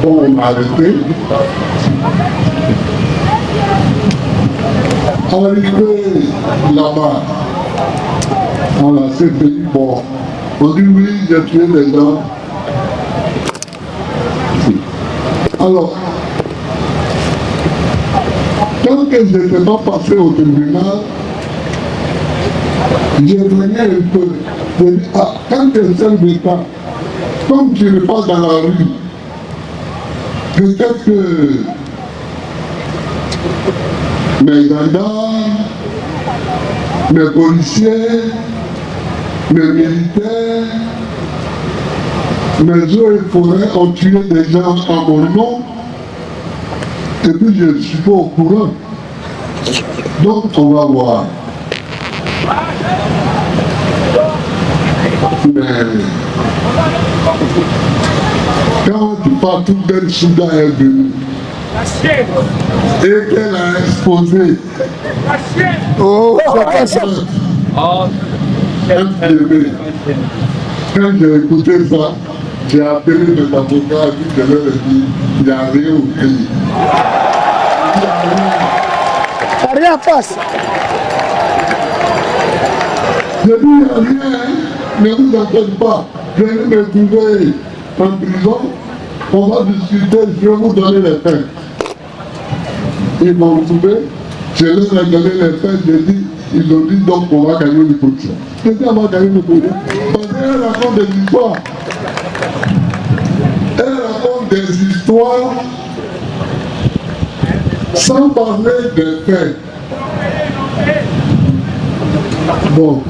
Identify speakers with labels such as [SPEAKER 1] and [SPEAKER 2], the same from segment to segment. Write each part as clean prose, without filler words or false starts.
[SPEAKER 1] Bon, on a arrêté. Arrivé là-bas, on a CPI, bon, on dit oui, j'ai tué les gens. Alors, tant que je n'étais pas passé au tribunal, j'ai venu un peu. J'ai dit, ah, quand tu es chef d'État, comme tu ne passes dans la rue, peut-être que mes gendarmes, mes policiers, mes militaires, mes eaux et forêts ont tué des gens en mon nom, et puis je ne suis pas au courant. Donc on va voir. Mais quand tu pars tout d'un Soudan est venu et qu'elle a exposé un bébé, quand j'ai écouté ça, j'ai appelé mes avocats et puis je leur ai dit, il n'y a rien au pays.
[SPEAKER 2] Rien passe.
[SPEAKER 1] Je dis, il n'y a rien, ne vous inquiétez pas, je vais me trouver en prison, on va discuter, je vais vous donner les faits. Ils m'ont trouvé, je leur ai donné les faits, j'ai dit, ils ont dit donc on va gagner le procès. J'ai dit on va gagner le procès. Parce qu'elle raconte des histoires. Elle raconte des histoires sans parler des faits. Bon.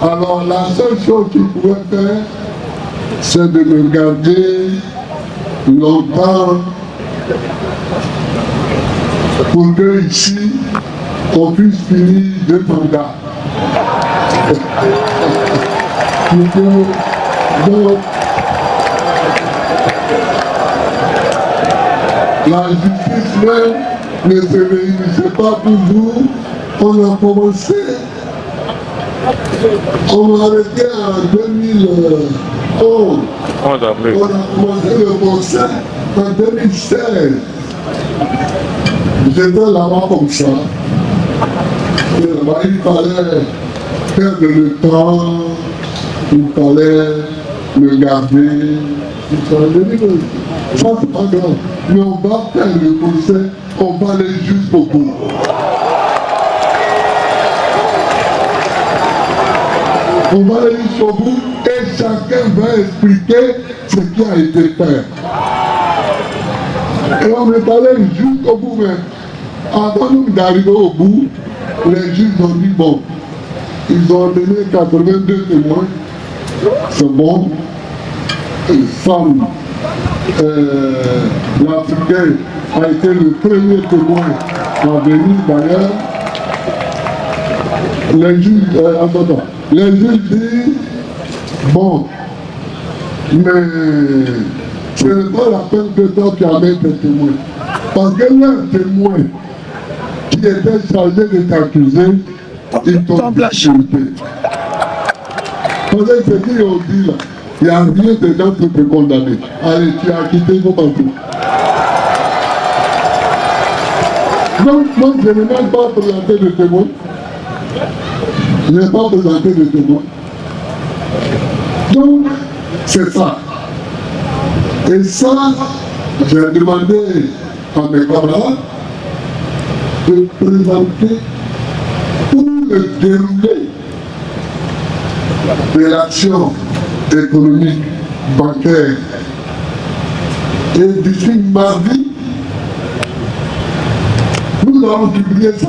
[SPEAKER 1] Alors la seule chose qu'il pouvait faire, c'est de me garder longtemps pour que ici, on puisse finir 2 mandats. Donc, la justice même ne se réunissait pas toujours. On a commencé, on a arrêté en 2011. On a commencé le procès en 2016. J'étais là-bas comme ça. Et là-bas, il fallait perdre le temps, il fallait me garder. Il fallait dire, ça c'est pas grave, mais on va faire le procès, on va aller jusqu'au bout. On va aller jusqu'au bout et chacun va expliquer ce qui a été fait. Et on est allé jusqu'au bout, mais avant nous d'arriver au bout, les juges ont dit bon, ils ont donné 82 témoins, c'est bon. Une femme, l'Africain a été le premier témoin à venir d'ailleurs. Les juges disent bon, mais ce n'est pas la peine que toi tu amènes tes témoins. Parce que l'un témoin qui était chargé de t'accuser, ils t'ont insulté. Parce que ce qu'ils ont dit là, il n'y a rien dedans pour te condamner. Allez, tu as quitté, il faut partir. Donc, moi, je n'ai même pas présenté de témoin. Je n'ai pas présenté de témoin. Donc, c'est ça. Et ça, j'ai demandé à mes camarades de présenter tout le déroulé de l'action économique, bancaire. Et d'ici mardi, nous allons publier ça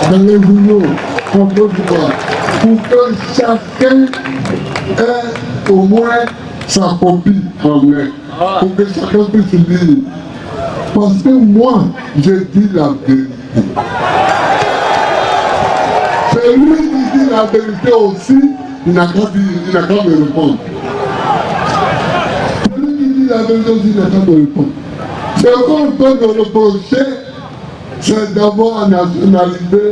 [SPEAKER 1] dans les journaux en Côte d'Ivoire pour que chacun ait au moins sa copie en main, pour que chacun puisse lire. Parce que moi, j'ai dit la vérité. C'est lui qui dit la vérité aussi, il n'a qu'à me répondre. Celui qui dit la vérité aussi, il n'a qu'à me répondre. Ce qu'on peut me reprocher, c'est d'avoir nationalisé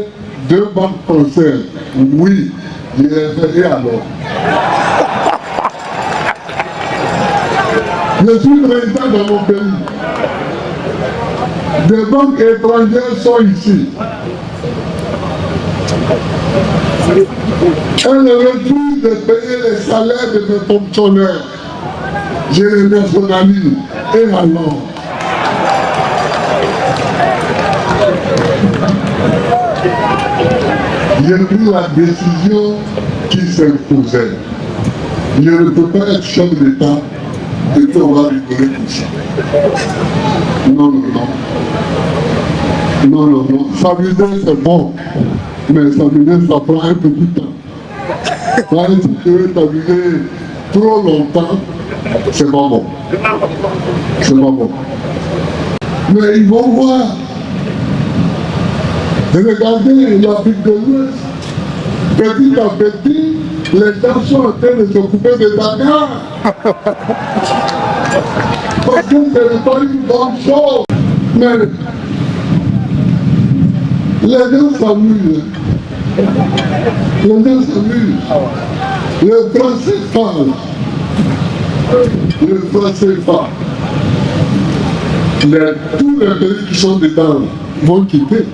[SPEAKER 1] 2 banques françaises. Oui, je l'ai fait, et alors? Je suis président dans mon pays. Des banques étrangères sont ici. Elles refusent de payer les salaires de mes fonctionnaires. Je les nationalise. Et alors? J'ai pris la décision qui s'imposait. Je ne peux pas être chef d'État et puis on va rigoler tout ça. Non, non, non. Non, non, non. S'amuser, c'est bon. Mais s'amuser, ça prend un peu de temps. Là, si tu veux t'amuser trop longtemps, c'est pas bon. C'est pas bon. Mais ils vont voir. Regardez l'Afrique de l'Ouest. Petit à petit, les gens sont en train de s'occuper de Dakar. Parce que ce n'est pas une bonne chose. Mais les gens s'amusent. Les gens s'amusent. Le français parle. Le français parle. Tous les pays qui sont dedans vont quitter.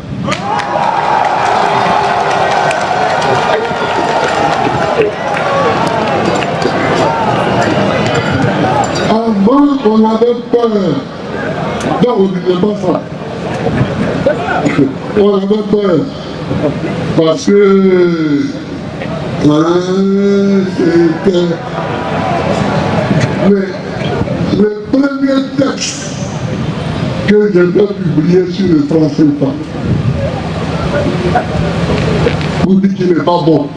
[SPEAKER 1] Avant, on avait peur. Donc, on ne disait pas ça. On avait peur. Parce que c'était... Mais le premier texte que je vais publier sur le français, vous dites qu'il n'est pas bon.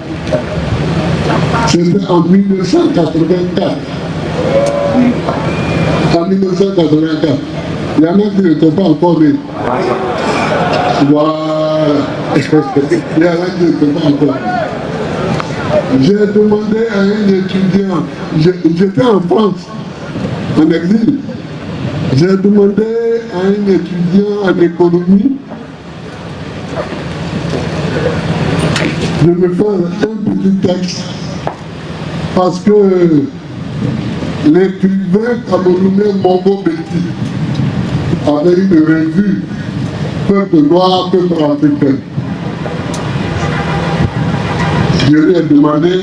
[SPEAKER 1] C'était en 1984. En 1984. Il y en a qui n'étaient pas encore nés. Voilà. Il y en a qui n'étaient pas encore nés. J'ai demandé à un étudiant, j'étais en France, en exil. J'ai demandé à un étudiant en économie de me faire un petit texte parce que l'écrivain camerounais Mongo Betty avait une revue Peuple noir, peuple africain. Je lui ai demandé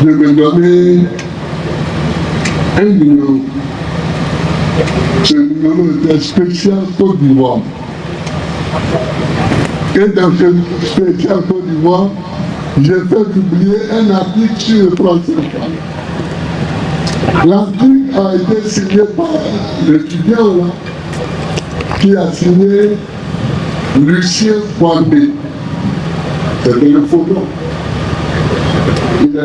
[SPEAKER 1] de me donner un numéro. Ce numéro était spécial Côte d'Ivoire. Et dans ce spécial Côte d'Ivoire, j'ai fait publier un article sur le français. L'article a été signé par l'étudiant là, qui a signé Lucien Kwame. C'était le photo. Il a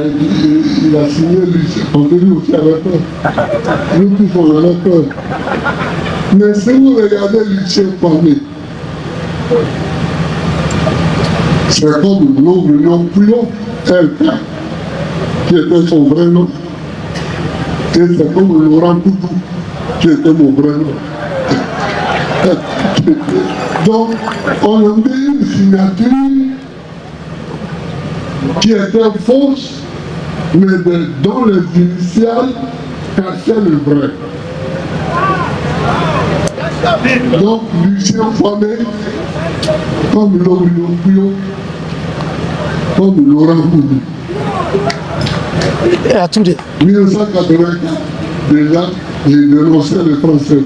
[SPEAKER 1] signé Lucien. On te dit aussi avec peur. Nous tous on avait peur. Mais si vous regardez Lucien Kwame, c'est comme nous Pouillon, LK, qui était son vrai nom. Et c'est comme Laurent Poudou, qui était mon vrai nom. Donc, on a mis une signature qui était fausse, mais dont les initiales cachaient le vrai. Donc, Lucien Kwame, comme Laurent Pouillon, comme Laurent Poudou.
[SPEAKER 2] Attendez.
[SPEAKER 1] 1984, déjà, j'ai dénoncé le français.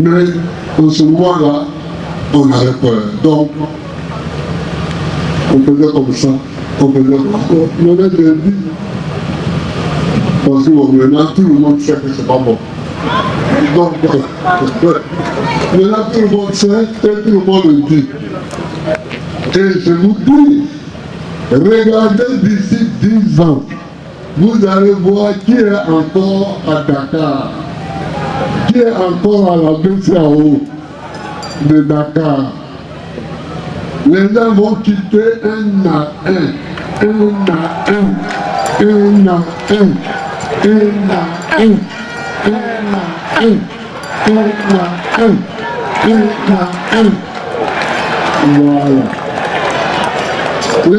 [SPEAKER 1] Mais en ce moment-là, on avait peur. Donc, on faisait comme ça. On faisait comme ça. On avait dit. Parce que maintenant, tout le monde sait que c'est pas bon. Donc, maintenant, tout le monde sait et tout le monde le dit. Et je vous dis, regardez d'ici 10 ans, vous allez voir qui est encore à Dakar, qui est encore à la BCAO de Dakar. Les gens vont quitter un à un, un à un, un à un, un à un, un à un, un à un, un à un. Voilà. Les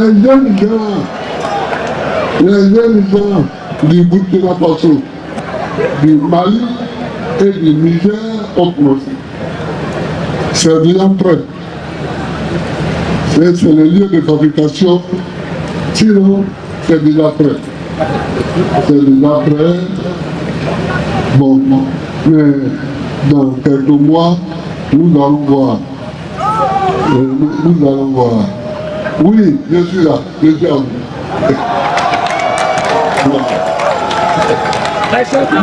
[SPEAKER 1] jeunes gens du Burkina Faso, du Mali et du Niger ont procès. C'est déjà prêt. C'est le lieu de fabrication. Sinon, c'est déjà prêt. C'est déjà prêt. Bon, mais dans quelques mois, nous allons voir. Nous allons voir. Oui, je suis là. Je suis à vous.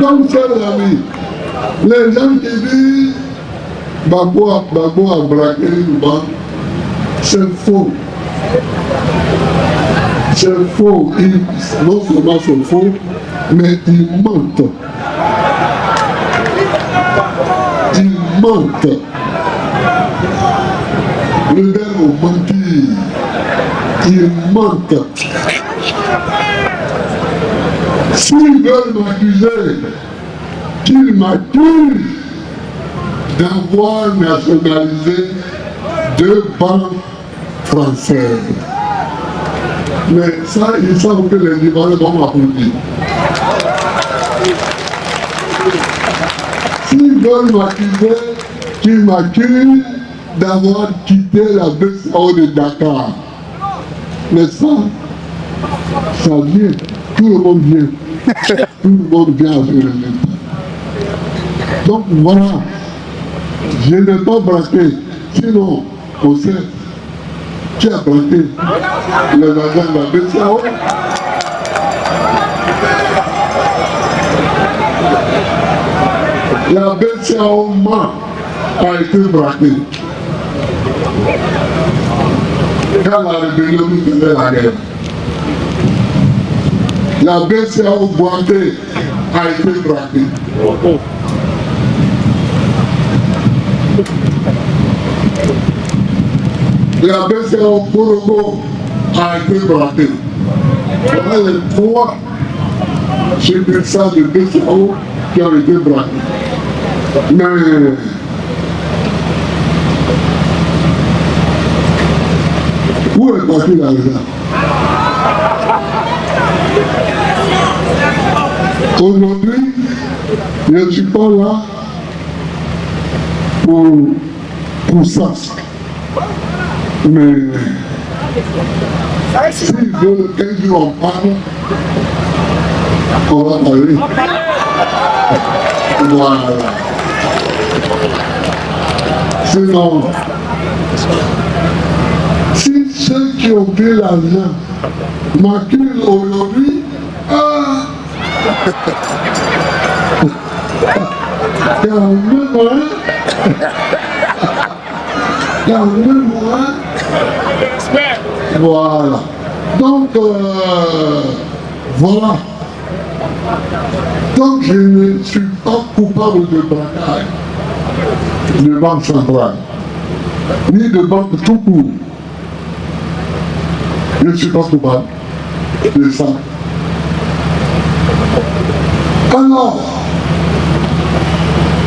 [SPEAKER 1] Donc, chers amis, les gens qui disent Gbagbo a braqué une banque, c'est faux. C'est faux. Non seulement c'est faux, mais ils mentent. Ils mentent. Le verbe mentir. Ils mentent. S'ils veulent m'accuser, qu'ils m'accusent d'avoir nationalisé 2 banques françaises. Mais ça, ils savent que les Libanais vont m'applaudir. S'ils veulent m'accuser, qu'ils m'accusent d'avoir quitté la BCAO de Dakar. Mais ça vient. Tout le monde vient. Tout le monde vient à ce résultat. Donc voilà. Je n'ai pas braqué. Sinon, on sait qui a braqué les agents de la BCAO. La BCAO a été braquée. Quand la rébellion nous faisait la guerre. La BCAO braquée a été braquée. La BCAO Borogo a été braquée. Voilà les 3 généraux de BCAO qui ont été braqués. Mais où est parti l'argent? Aujourd'hui, je ne suis pas là pour ça. Mais s'ils veulent qu'un jour on parle, on va parler. Voilà. Sinon, si ceux qui ont pris l'argent m'accusent aujourd'hui, calmez-moi. Calmez-moi. Voilà. Donc, voilà. Donc, je ne suis pas coupable de braquage de banque centrale, ni de banque tout court. Je ne suis pas coupable de ça. Alors,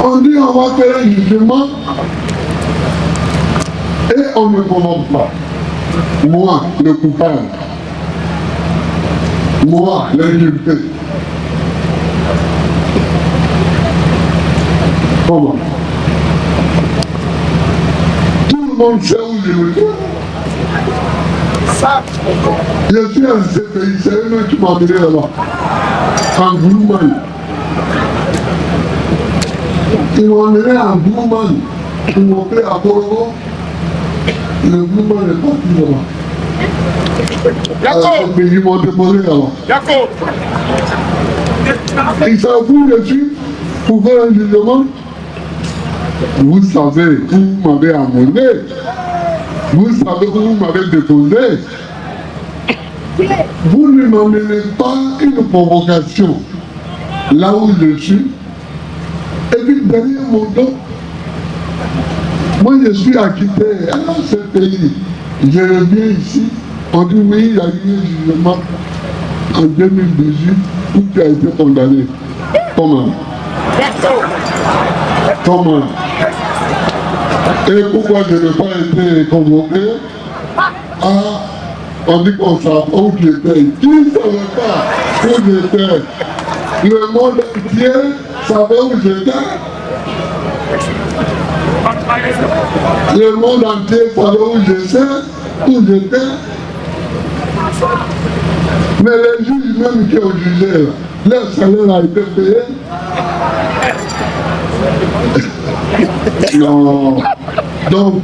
[SPEAKER 1] on dit on va faire un jugement et on ne convoque pas. Moi, le coupable. Moi, l'inculpé. Comment? Tout le monde sait où je me trouve. Je suis un CPI, c'est eux qui m'ont amené là-bas. En Gouman. Ils m'ont amené en Gouman. Ils m'ont fait à Borogo. Le Gouman est parti là-bas. Ils m'ont déposé là-bas. Ils savent où je suis pour faire un jugement. Vous savez où vous m'avez amené. Vous savez où vous m'avez déposé. Vous ne m'amenez pas une provocation là où je suis. Et puis derrière mon dos, moi je suis acquitté à ce pays. Je reviens ici, on dit oui, il y a eu un jugement en 2018 où tu as été condamné. Comment? Comment? Et pourquoi je n'ai pas été convoqué? On dit qu'on ne savait pas où tu étais. Qui ne savait pas où j'étais? Le monde entier savait où j'étais. Le monde entier savait où j'étais. Mais les juges même qui ont jugé, leur salaire a été payé. Non. Donc,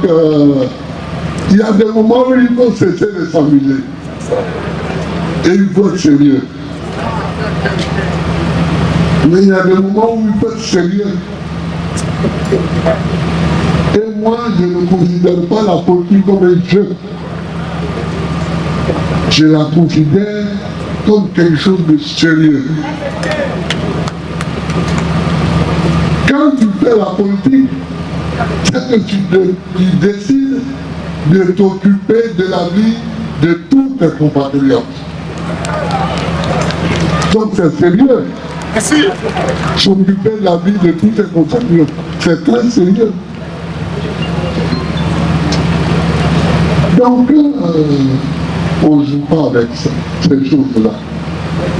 [SPEAKER 1] il y a des moments où il faut cesser de s'amuser. Et il faut être sérieux. Mais il y a des moments où il faut être sérieux. Et moi, je ne considère pas la politique comme un jeu. Je la considère comme quelque chose de sérieux. Quand tu fais la politique, c'est que tu décides de t'occuper de la vie de tous tes compatriotes. Donc c'est sérieux. S'occuper de la vie de tous tes compatriotes, c'est très sérieux. Donc, on ne joue pas avec ces choses-là.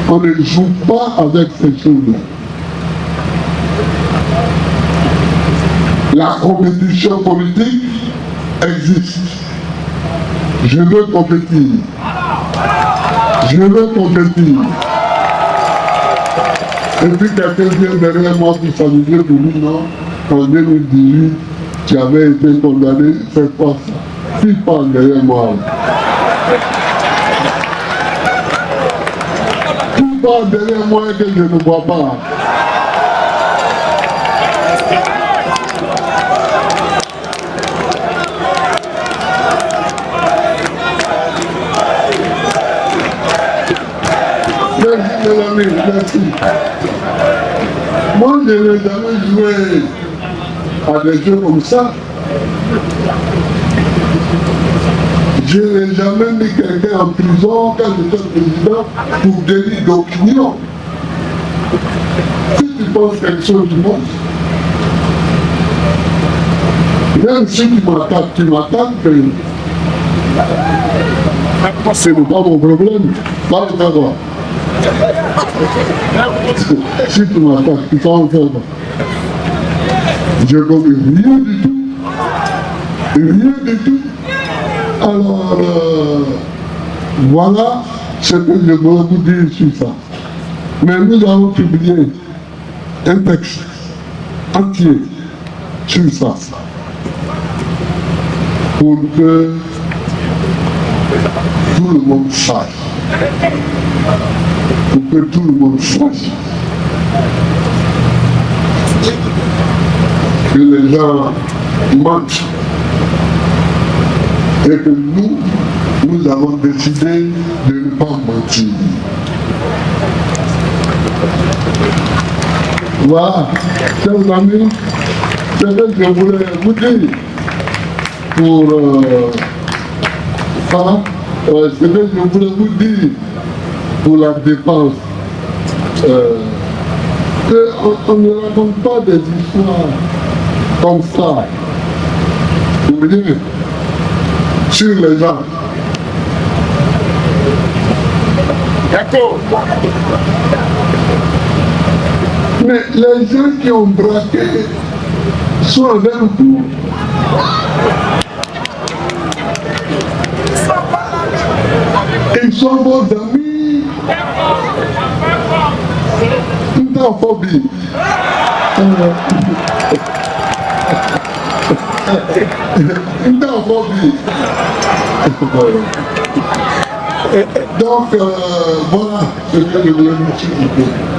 [SPEAKER 1] On ne joue pas avec ces choses-là. La compétition politique existe. Je veux compétir. Je veux compétir. Et puis quelqu'un vient derrière moi pour s'amuser pour lui, non? En 2018, tu avais été condamné, c'est quoi ça? Qui parle derrière moi? Qui parle derrière moi et que je ne vois pas? Merci mes amis, merci. Moi je n'ai jamais joué à des jeux comme ça. Je n'ai jamais mis quelqu'un en prison quand j'étais président pour délit d'opinion. Si tu penses quelque chose du monde, même si tu m'attaques, c'est pas mon problème. Pas le faire quoi. Si tu m'attaques, tu t'en fais quoi. Je connais rien du tout. Rien du tout. Alors, voilà ce que je veux vous dire sur ça. Mais nous avons publié un texte entier sur ça. Pour que tout le monde sache. Pour que tout le monde sache. Que les gens mentent. Et que nous avons décidé de ne pas mentir. Voilà, chers amis, c'est ce que je voulais vous dire pour ça. C'est ce que je voulais vous dire pour la dépense. On ne raconte pas des histoires comme ça. Vous voyez, sur les gens. D'accord. Mais les gens qui ont braqué sont avec vous. Ils sont vos amis. Une phobie. Une phobie. Donc, voilà ce que je voulais vous dire.